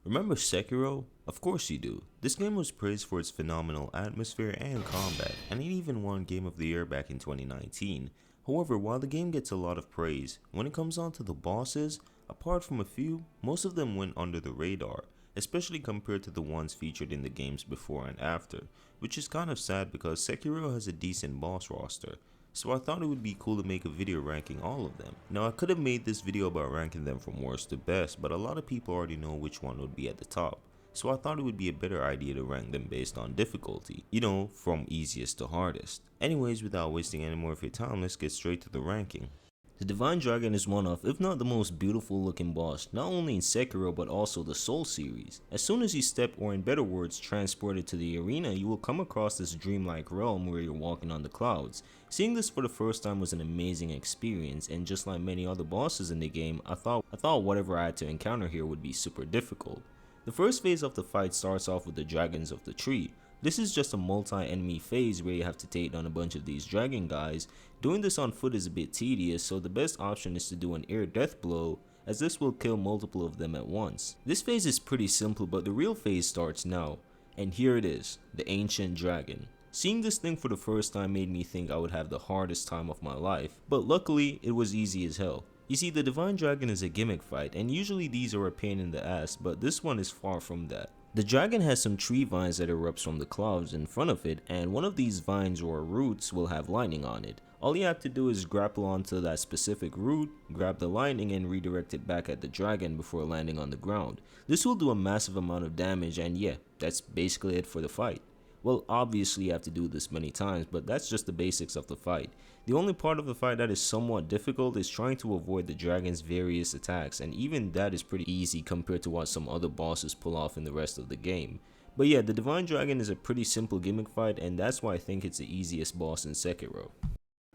Remember Sekiro? Of course you do. This game was praised for its phenomenal atmosphere and combat, and it even won Game of the Year back in 2019. However, while the game gets a lot of praise, when it comes on to the bosses, apart from a few, most of them went under the radar, especially compared to the ones featured in the games before and after, which is kind of sad because Sekiro has a decent boss roster. So I thought it would be cool to make a video ranking all of them. Now I could have made this video about ranking them from worst to best, but a lot of people already know which one would be at the top. So I thought it would be a better idea to rank them based on difficulty, you know, from easiest to hardest. Anyways, without wasting any more of your time, let's get straight to the ranking. The Divine Dragon is one of, if not the most beautiful looking boss, not only in Sekiro but also the Soul series. As soon as you step, or in better words, transported to the arena, you will come across this dreamlike realm where you're walking on the clouds. Seeing this for the first time was an amazing experience, and just like many other bosses in the game, I thought whatever I had to encounter here would be super difficult. The first phase of the fight starts off with the Dragons of the Tree. This is just a multi-enemy phase where you have to take down a bunch of these dragon guys. Doing this on foot is a bit tedious, so the best option is to do an air death blow, as this will kill multiple of them at once. This phase is pretty simple, but the real phase starts now, and here it is, the Ancient Dragon. Seeing this thing for the first time made me think I would have the hardest time of my life, but luckily it was easy as hell. You see, the Divine Dragon is a gimmick fight, and usually these are a pain in the ass, but this one is far from that. The dragon has some tree vines that erupts from the clouds in front of it, and one of these vines or roots will have lightning on it. All you have to do is grapple onto that specific root, grab the lightning and redirect it back at the dragon before landing on the ground. This will do a massive amount of damage, and yeah, that's basically it for the fight. Well, obviously you have to do this many times, but that's just the basics of the fight. The only part of the fight that is somewhat difficult is trying to avoid the dragon's various attacks, and even that is pretty easy compared to what some other bosses pull off in the rest of the game. But yeah, the Divine Dragon is a pretty simple gimmick fight, and that's why I think it's the easiest boss in Sekiro.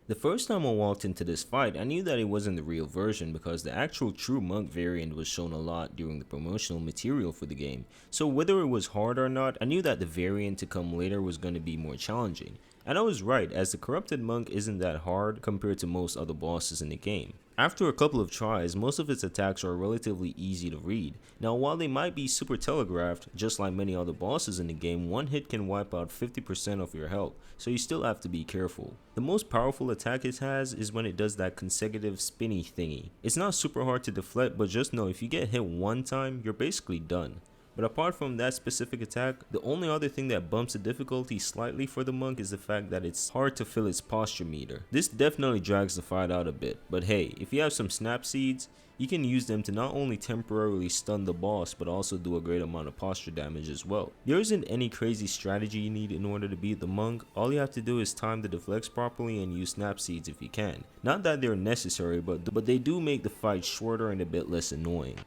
The first time I walked into this fight, I knew that it wasn't the real version because the actual true monk variant was shown a lot during the promotional material for the game, so whether it was hard or not, I knew that the variant to come later was going to be more challenging. And I was right, as the corrupted monk isn't that hard compared to most other bosses in the game. After a couple of tries, most of its attacks are relatively easy to read. Now while they might be super telegraphed, just like many other bosses in the game, one hit can wipe out 50% of your health, so you still have to be careful. The most powerful attack it has is when it does that consecutive spinny thingy. It's not super hard to deflect, but just know if you get hit one time, you're basically done. But apart from that specific attack, the only other thing that bumps the difficulty slightly for the monk is the fact that it's hard to fill its posture meter. This definitely drags the fight out a bit, but hey, if you have some snap seeds, you can use them to not only temporarily stun the boss, but also do a great amount of posture damage as well. There isn't any crazy strategy you need in order to beat the monk. All you have to do is time the deflects properly and use snap seeds if you can. Not that they're necessary, but they do make the fight shorter and a bit less annoying.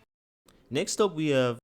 Next up we have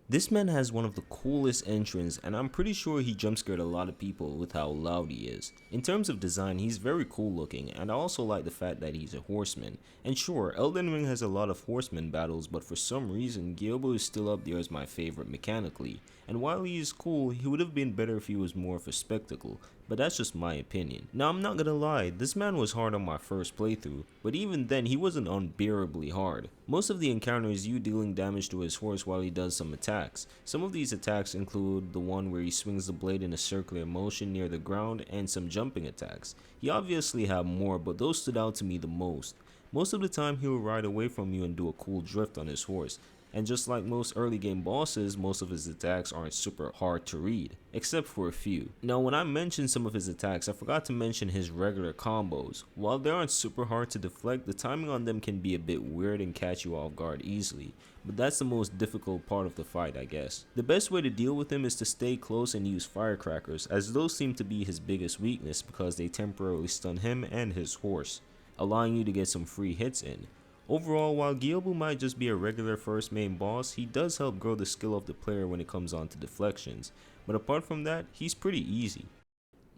this man has one of the coolest entrances, and I'm pretty sure he jump scared a lot of people with how loud he is. In terms of design, he's very cool looking, and I also like the fact that he's a horseman. And sure, Elden Ring has a lot of horseman battles, but for some reason, Gyuobu is still up there as my favorite mechanically. And while he is cool, he would have been better if he was more of a spectacle, but that's just my opinion. Now I'm not gonna lie, this man was hard on my first playthrough, but even then he wasn't unbearably hard. Most of the encounter is you dealing damage to his horse while he does some attacks. Some of these attacks include the one where he swings the blade in a circular motion near the ground and some jumping attacks. He obviously had more, but those stood out to me the most. Most of the time he will ride away from you and do a cool drift on his horse. And just like most early game bosses, most of his attacks aren't super hard to read, except for a few. Now when I mentioned some of his attacks, I forgot to mention his regular combos. While they aren't super hard to deflect, the timing on them can be a bit weird and catch you off guard easily. But that's the most difficult part of the fight, I guess. The best way to deal with him is to stay close and use firecrackers, as those seem to be his biggest weakness because they temporarily stun him and his horse, allowing you to get some free hits in. Overall, while Gyuobu might just be a regular first main boss, he does help grow the skill of the player when it comes on to deflections, but apart from that, he's pretty easy.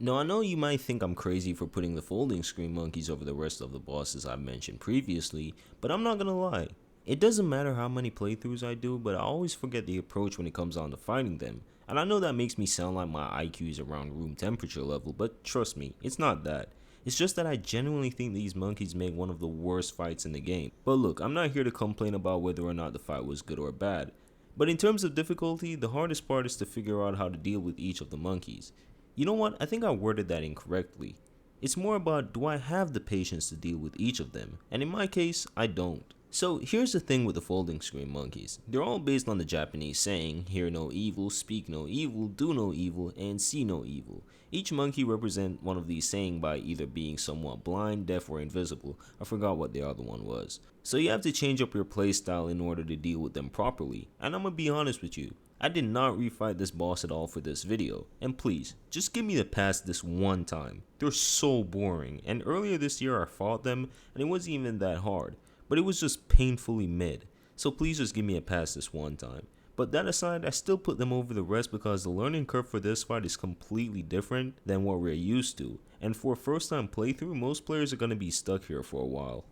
Now I know you might think I'm crazy for putting the folding screen monkeys over the rest of the bosses I've mentioned previously, but I'm not gonna lie. It doesn't matter how many playthroughs I do, but I always forget the approach when it comes on to fighting them, and I know that makes me sound like my IQ is around room temperature level, but trust me, it's not that. It's just that I genuinely think these monkeys make one of the worst fights in the game. But look, I'm not here to complain about whether or not the fight was good or bad. But in terms of difficulty, the hardest part is to figure out how to deal with each of the monkeys. You know what? I think I worded that incorrectly. It's more about, do I have the patience to deal with each of them? And in my case, I don't. So here's the thing with the folding screen monkeys. They're all based on the Japanese saying, hear no evil, speak no evil, do no evil, and see no evil. Each monkey represents one of these saying by either being somewhat blind, deaf, or invisible. I forgot what the other one was. So you have to change up your playstyle in order to deal with them properly. And I'm gonna be honest with you, I did not refight this boss at all for this video. And please, just give me the pass this one time. They're so boring, and earlier this year I fought them and it wasn't even that hard. But it was just painfully mid, so please just give me a pass this one time. But that aside, I still put them over the rest because the learning curve for this fight is completely different than what we're used to, and for a first time playthrough, most players are going to be stuck here for a while.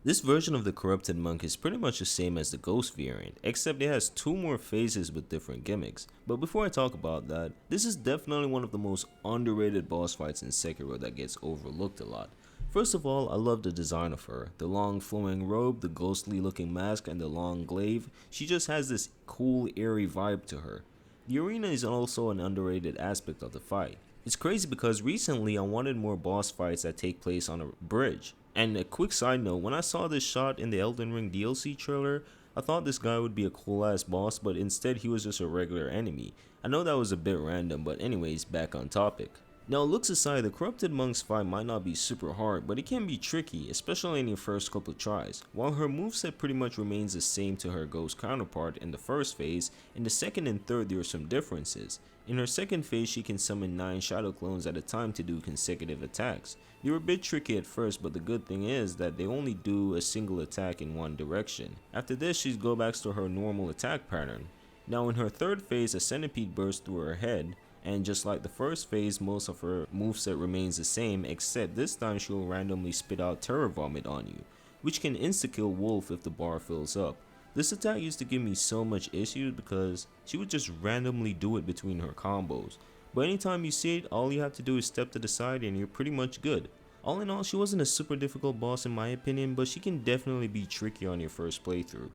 This version of the corrupted monk is pretty much the same as the ghost variant, except it has 2 more phases with different gimmicks. But before I talk about that, this is definitely one of the most underrated boss fights in Sekiro that gets overlooked a lot. First of all, I love the design of her. The long flowing robe, the ghostly looking mask, and the long glaive. She just has this cool, airy vibe to her. The arena is also an underrated aspect of the fight. It's crazy because recently I wanted more boss fights that take place on a bridge. And a quick side note, when I saw this shot in the Elden Ring DLC trailer, I thought this guy would be a cool ass boss, but instead he was just a regular enemy. I know that was a bit random, but anyways, back on topic. Now, looks aside, the Corrupted Monk's fight might not be super hard, but it can be tricky, especially in your first couple tries. While her moveset pretty much remains the same to her ghost counterpart in the first phase, in the second and third there are some differences. In her second phase, she can summon 9 shadow clones at a time to do consecutive attacks. They were a bit tricky at first, but the good thing is that they only do a single attack in one direction. After this, she goes back to her normal attack pattern. Now in her third phase, a centipede bursts through her head, and just like the first phase, most of her moveset remains the same, except this time she'll randomly spit out terror vomit on you, which can insta-kill Wolf if the bar fills up. This attack used to give me so much issues because she would just randomly do it between her combos. But anytime you see it, all you have to do is step to the side and you're pretty much good. All in all, she wasn't a super difficult boss in my opinion, but she can definitely be tricky on your first playthrough.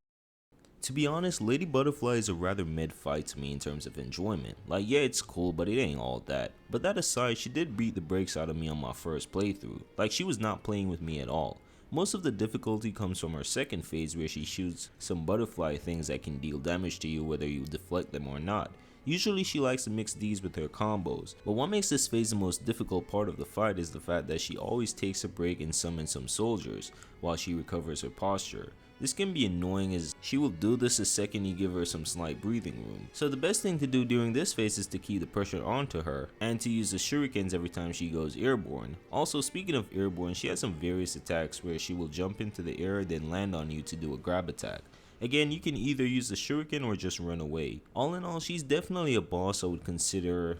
To be honest, Lady Butterfly is a rather mid fight to me in terms of enjoyment. Like, yeah, it's cool, but it ain't all that. But that aside, she did beat the brakes out of me on my first playthrough. Like, she was not playing with me at all. Most of the difficulty comes from her second phase where she shoots some butterfly things that can deal damage to you whether you deflect them or not. Usually she likes to mix these with her combos, but what makes this phase the most difficult part of the fight is the fact that she always takes a break and summons some soldiers while she recovers her posture. This can be annoying as she will do this the second you give her some slight breathing room. So the best thing to do during this phase is to keep the pressure onto her and to use the shurikens every time she goes airborne. Also, speaking of airborne, she has some various attacks where she will jump into the air then land on you to do a grab attack. Again, you can either use the shuriken or just run away. All in all, she's definitely a boss I would consider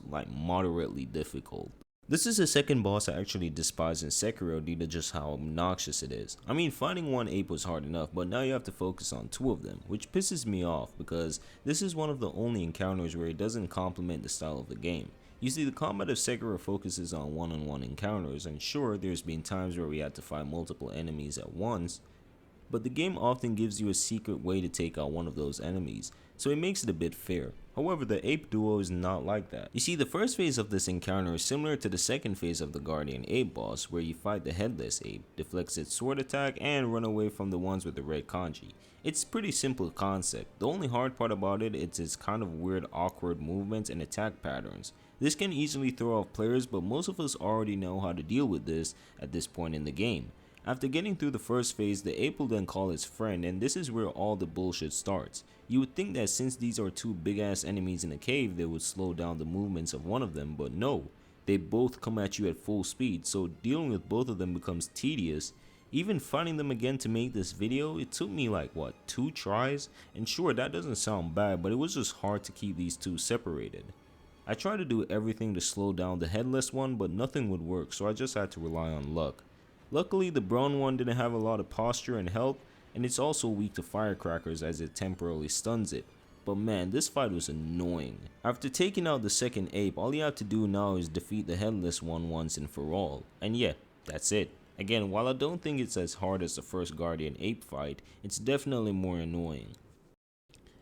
like moderately difficult. This is the second boss I actually despise in Sekiro due to just how obnoxious it is. I mean, fighting one ape was hard enough, but now you have to focus on 2 of them, which pisses me off because this is one of the only encounters where it doesn't complement the style of the game. You see, the combat of Sekiro focuses on one-on-one encounters, and sure, there's been times where we had to fight multiple enemies at once, but the game often gives you a secret way to take out one of those enemies, so it makes it a bit fair. However, the ape duo is not like that. You see, the first phase of this encounter is similar to the second phase of the Guardian Ape boss, where you fight the headless ape, deflects its sword attack, and run away from the ones with the red kanji. It's pretty simple concept. The only hard part about it is its kind of weird awkward movements and attack patterns. This can easily throw off players, but most of us already know how to deal with this at this point in the game. After getting through the first phase, the ape will then call its friend, and this is where all the bullshit starts. You would think that since these are 2 big ass enemies in a cave, they would slow down the movements of one of them, but no. They both come at you at full speed, so dealing with both of them becomes tedious. Even finding them again to make this video, it took me like, what, 2 tries? And sure, that doesn't sound bad, but it was just hard to keep these 2 separated. I tried to do everything to slow down the headless one, but nothing would work, so I just had to rely on luck. Luckily, the brown one didn't have a lot of posture and health, and it's also weak to firecrackers as it temporarily stuns it. but man, this fight was annoying. After taking out the second ape, all you have to do now is defeat the headless one once and for all. And yeah, that's it. Again, while I don't think it's as hard as the first Guardian Ape fight, it's definitely more annoying.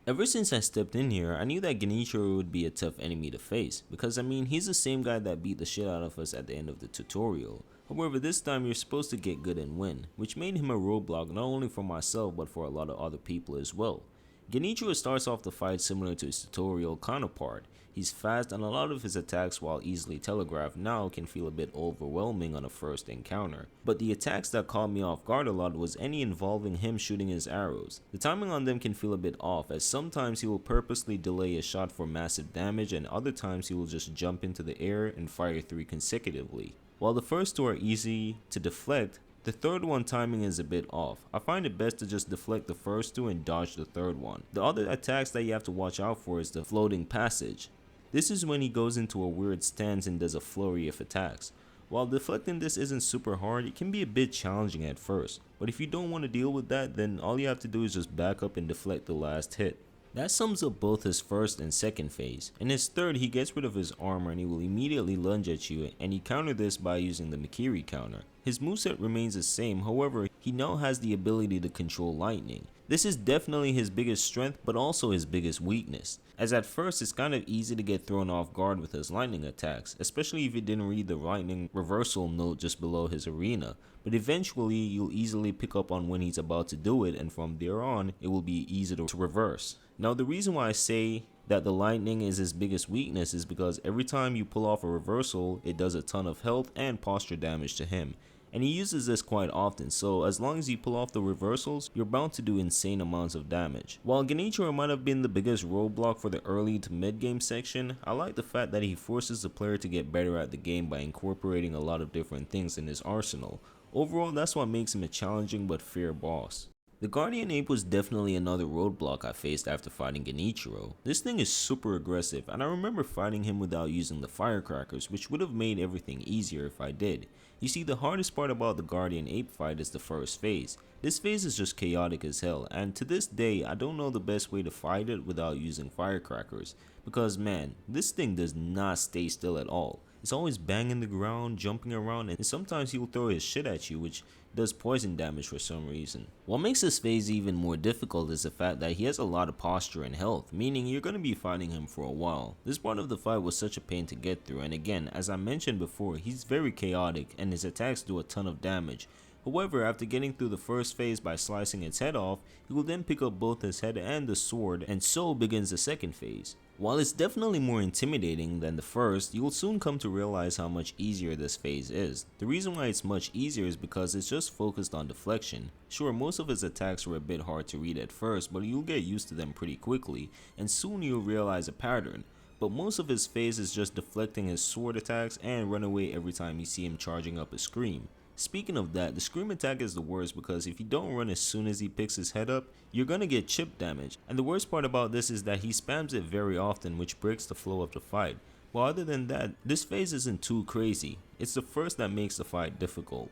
Ever since I stepped in here, I knew that Genichiro would be a tough enemy to face, because I mean, he's the same guy that beat the shit out of us at the end of the tutorial. However, this time you're supposed to get good and win, which made him a roadblock not only for myself but for a lot of other people as well. Genichiro starts off the fight similar to his tutorial counterpart. He's fast and a lot of his attacks, while easily telegraphed now, can feel a bit overwhelming on a first encounter. But the attacks that caught me off guard a lot was any involving him shooting his arrows. The timing on them can feel a bit off, as sometimes he will purposely delay a shot for massive damage and other times he will just jump into the air and fire 3 consecutively. While the first 2 are easy to deflect, the third one timing is a bit off. I find it best to just deflect the first 2 and dodge the third one. The other attacks that you have to watch out for is the floating passage. This is when he goes into a weird stance and does a flurry of attacks. While deflecting this isn't super hard, it can be a bit challenging at first, but if you don't want to deal with that, then all you have to do is just back up and deflect the last hit. That sums up both his first and second phase. In his third, he gets rid of his armor and he will immediately lunge at you, and he countered this by using the Mikiri counter. His moveset remains the same, however, he now has the ability to control lightning. This is definitely his biggest strength, but also his biggest weakness, as at first it's kind of easy to get thrown off guard with his lightning attacks, especially if you didn't read the lightning reversal note just below his arena, but eventually you'll easily pick up on when he's about to do it, and from there on it will be easy to reverse. Now the reason why I say that the lightning is his biggest weakness is because every time you pull off a reversal, it does a ton of health and posture damage to him. And he uses this quite often, so as long as you pull off the reversals, you're bound to do insane amounts of damage. While Genichiro might have been the biggest roadblock for the early to mid game section, I like the fact that he forces the player to get better at the game by incorporating a lot of different things in his arsenal. Overall, that's what makes him a challenging but fair boss. The Guardian Ape was definitely another roadblock I faced after fighting Genichiro. This thing is super aggressive, and I remember fighting him without using the firecrackers, which would have made everything easier if I did. You see, the hardest part about the Guardian Ape fight is the first phase. This phase is just chaotic as hell, and to this day I don't know the best way to fight it without using firecrackers, because man, this thing does not stay still at all. It's always banging the ground, jumping around, and sometimes he'll throw his shit at you, which does poison damage for some reason. What makes this phase even more difficult is the fact that he has a lot of posture and health, meaning you're going to be fighting him for a while. This part of the fight was such a pain to get through, and again, as I mentioned before, he's very chaotic and his attacks do a ton of damage. However, after getting through the first phase by slicing its head off, he will then pick up both his head and the sword, and so begins the second phase. While it's definitely more intimidating than the first, you will soon come to realize how much easier this phase is. The reason why it's much easier is because it's just focused on deflection. Sure, most of his attacks were a bit hard to read at first, but you'll get used to them pretty quickly, and soon you'll realize a pattern. But most of his phase is just deflecting his sword attacks and run away every time you see him charging up a scream. Speaking of that, the scream attack is the worst because if you don't run as soon as he picks his head up, you're gonna get chip damage. And the worst part about this is that he spams it very often, which breaks the flow of the fight. But other than that, this phase isn't too crazy. It's the first that makes the fight difficult.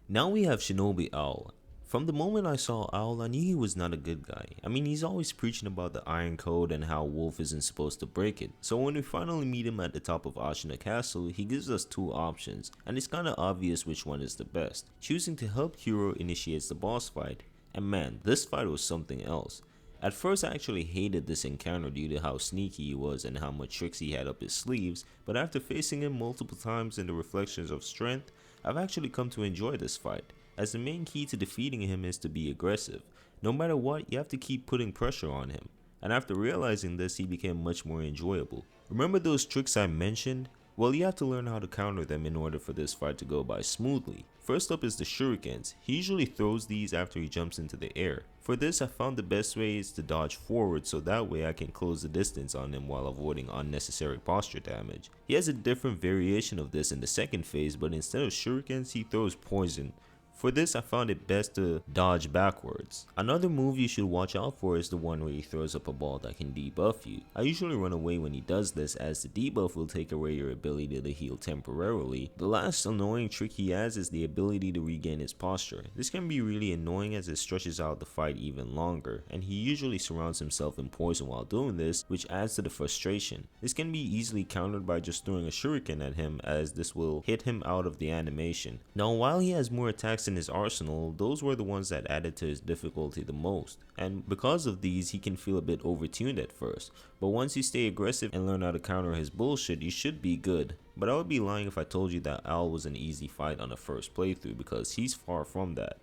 Now we have Shinobi Owl. From the moment I saw Owl, I knew he was not a good guy. I mean, he's always preaching about the Iron Code and how Wolf isn't supposed to break it. So when we finally meet him at the top of Ashina Castle, he gives us 2 options, and it's kinda obvious which one is the best. Choosing to help Hiro initiates the boss fight, and man, this fight was something else. At first I actually hated this encounter due to how sneaky he was and how much tricks he had up his sleeves, but after facing him multiple times in the Reflections of Strength, I've actually come to enjoy this fight, as the main key to defeating him is to be aggressive. No matter what, you have to keep putting pressure on him, and after realizing this, he became much more enjoyable. Remember those tricks I mentioned? Well, you have to learn how to counter them in order for this fight to go by smoothly. First up is the shurikens. He usually throws these after he jumps into the air. For this, I found the best way is to dodge forward, so that way I can close the distance on him while avoiding unnecessary posture damage. He has a different variation of this in the second phase, but instead of shurikens, he throws poison. For this, I found it best to dodge backwards. Another move you should watch out for is the one where he throws up a ball that can debuff you. I usually run away when he does this, as the debuff will take away your ability to heal temporarily. The last annoying trick he has is the ability to regain his posture. This can be really annoying as it stretches out the fight even longer, and he usually surrounds himself in poison while doing this, which adds to the frustration. This can be easily countered by just throwing a shuriken at him, as this will hit him out of the animation. Now, while he has more attacks in his arsenal, those were the ones that added to his difficulty the most, and because of these he can feel a bit overtuned at first, but once you stay aggressive and learn how to counter his bullshit, you should be good. But I would be lying if I told you that Owl was an easy fight on the first playthrough, because he's far from that.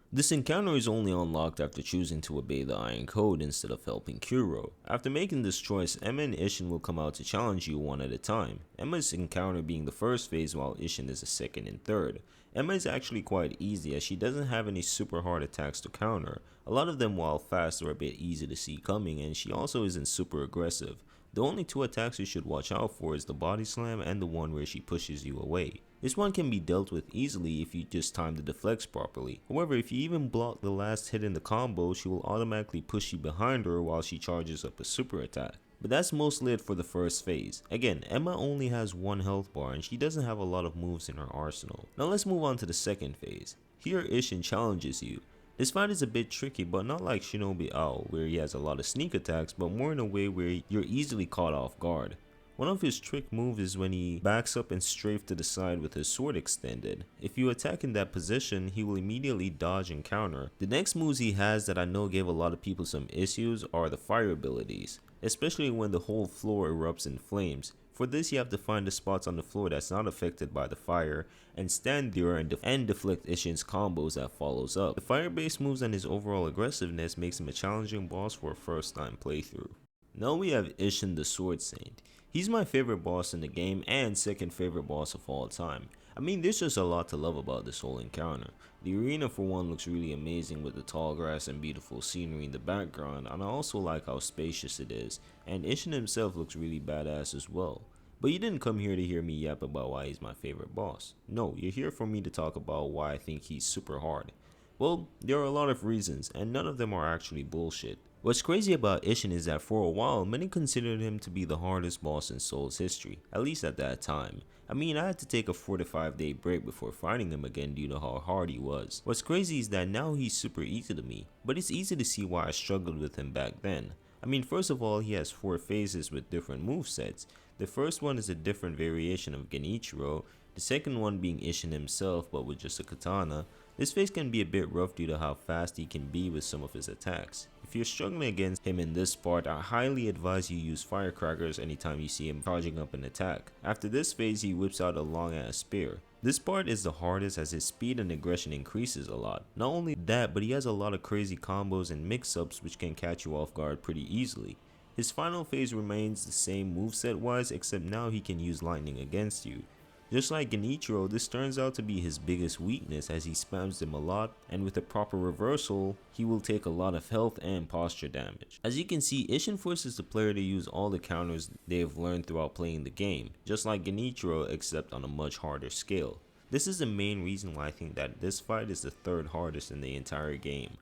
This encounter is only unlocked after choosing to obey the Iron Code instead of helping Kuro. After making this choice, Emma and Ishin will come out to challenge you one at a time, Emma's encounter being the first phase while Ishin is the second and third. Emma is actually quite easy as she doesn't have any super hard attacks to counter. A lot of them, while fast, are a bit easy to see coming, and she also isn't super aggressive. The only two attacks you should watch out for is the body slam and the one where she pushes you away. This one can be dealt with easily if you just time the deflects properly. However, if you even block the last hit in the combo, she will automatically push you behind her while she charges up a super attack. But that's mostly it for the first phase. Again, Emma only has one health bar and she doesn't have a lot of moves in her arsenal. Now let's move on to the second phase. Here Ishin challenges you. This fight is a bit tricky, but not like Shinobi Owl where he has a lot of sneak attacks, but more in a way where you're easily caught off guard. One of his trick moves is when he backs up and strafes to the side with his sword extended. If you attack in that position, he will immediately dodge and counter. The next moves he has that I know gave a lot of people some issues are the fire abilities, especially when the whole floor erupts in flames. For this, you have to find the spots on the floor that's not affected by the fire and stand there and deflect Ishin's combos that follows up. The fire-based moves and his overall aggressiveness makes him a challenging boss for a first-time playthrough. Now we have Ishin the Sword Saint. He's my favorite boss in the game and second favorite boss of all time. I mean, there's just a lot to love about this whole encounter. The arena for one looks really amazing with the tall grass and beautiful scenery in the background, and I also like how spacious it is, and Ishin himself looks really badass as well. But you didn't come here to hear me yap about why he's my favorite boss. No, you're here for me to talk about why I think he's super hard. Well, there are a lot of reasons, and none of them are actually bullshit. What's crazy about Ishin is that for a while, many considered him to be the hardest boss in Soul's history, at least at that time. I mean, I had to take a 4 to 5 day break before fighting him again due to how hard he was. What's crazy is that now he's super easy to me, but it's easy to see why I struggled with him back then. I mean, first of all, he has 4 phases with different movesets. The first one is a different variation of Genichiro, the second one being Ishin himself but with just a katana. This phase can be a bit rough due to how fast he can be with some of his attacks. If you're struggling against him in this part, I highly advise you use firecrackers anytime you see him charging up an attack. After this phase, he whips out a long ass spear. This part is the hardest as his speed and aggression increases a lot. Not only that, but he has a lot of crazy combos and mix-ups which can catch you off guard pretty easily. His final phase remains the same moveset wise, except now he can use lightning against you. Just like Genichiro, this turns out to be his biggest weakness as he spams them a lot, and with a proper reversal, he will take a lot of health and posture damage. As you can see, Ishin forces the player to use all the counters they have learned throughout playing the game, just like Genichiro except on a much harder scale. This is the main reason why I think that this fight is the third hardest in the entire game.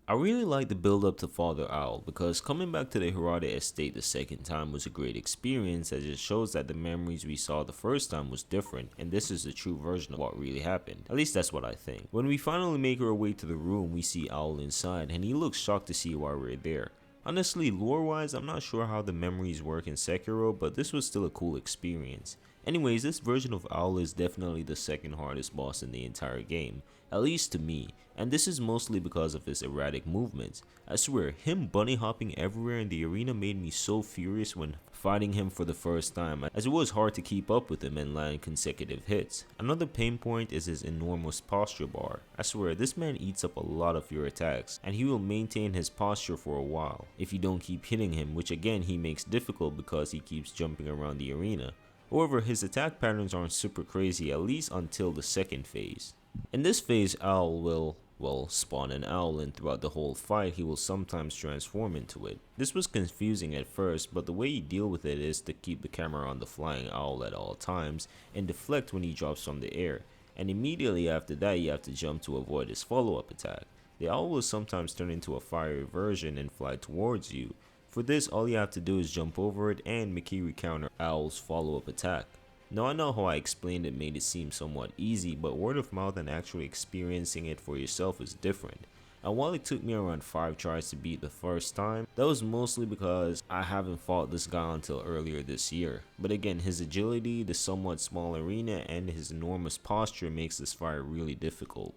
I really like the build up to Father Owl because coming back to the Hirata estate the second time was a great experience as it shows that the memories we saw the first time was different and this is the true version of what really happened. At least that's what I think. When we finally make our way to the room, we see Owl inside and he looks shocked to see why we're there. Honestly, lore wise, I'm not sure how the memories work in Sekiro, but this was still a cool experience. Anyways, this version of Owl is definitely the second hardest boss in the entire game, at least to me, and this is mostly because of his erratic movements. I swear, him bunny hopping everywhere in the arena made me so furious when fighting him for the first time, as it was hard to keep up with him and land consecutive hits. Another pain point is his enormous posture bar. I swear, this man eats up a lot of your attacks, and he will maintain his posture for a while if you don't keep hitting him, which again he makes difficult because he keeps jumping around the arena. However, his attack patterns aren't super crazy, at least until the second phase. In this phase, Owl will, spawn an owl and throughout the whole fight he will sometimes transform into it. This was confusing at first, but the way you deal with it is to keep the camera on the flying owl at all times and deflect when he drops from the air. and immediately after that you have to jump to avoid his follow-up attack. The owl will sometimes turn into a fiery version and fly towards you. For this, all you have to do is jump over it and Mikiri counter owl's follow-up attack. Now I know how I explained it made it seem somewhat easy, but word of mouth and actually experiencing it for yourself is different. And while it took me around 5 tries to beat the first time, that was mostly because I haven't fought this guy until earlier this year. But again, his agility, the somewhat small arena, and his enormous posture makes this fight really difficult.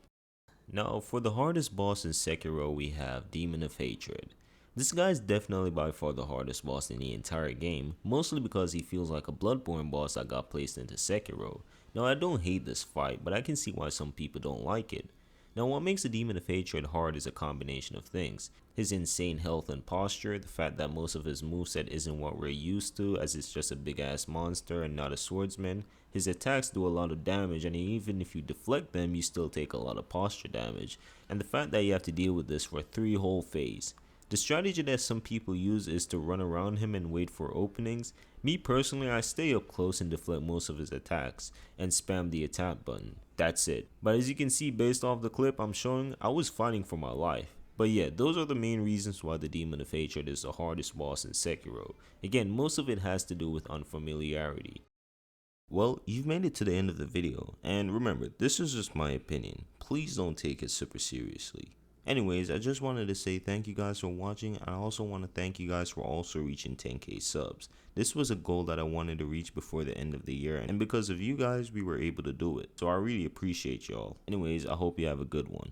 Now for the hardest boss in Sekiro, we have Demon of Hatred. This guy is definitely by far the hardest boss in the entire game, mostly because he feels like a Bloodborne boss that got placed into Sekiro. Now I don't hate this fight, but I can see why some people don't like it. Now what makes the Demon of Hatred hard is a combination of things. His insane health and posture, the fact that most of his moveset isn't what we're used to as it's just a big ass monster and not a swordsman. His attacks do a lot of damage, and even if you deflect them you still take a lot of posture damage. And the fact that you have to deal with this for 3 whole phases. The strategy that some people use is to run around him and wait for openings. Me personally, I stay up close and deflect most of his attacks and spam the attack button. That's it. But as you can see based off the clip I'm showing, I was fighting for my life. But yeah, those are the main reasons why the Demon of Hatred is the hardest boss in Sekiro. Again, most of it has to do with unfamiliarity. Well, you've made it to the end of the video, and remember, this is just my opinion. Please don't take it super seriously. Anyways, I just wanted to say thank you guys for watching. I also want to thank you guys for also reaching 10k subs. This was a goal that I wanted to reach before the end of the year, and because of you guys, we were able to do it. So I really appreciate y'all. Anyways, I hope you have a good one.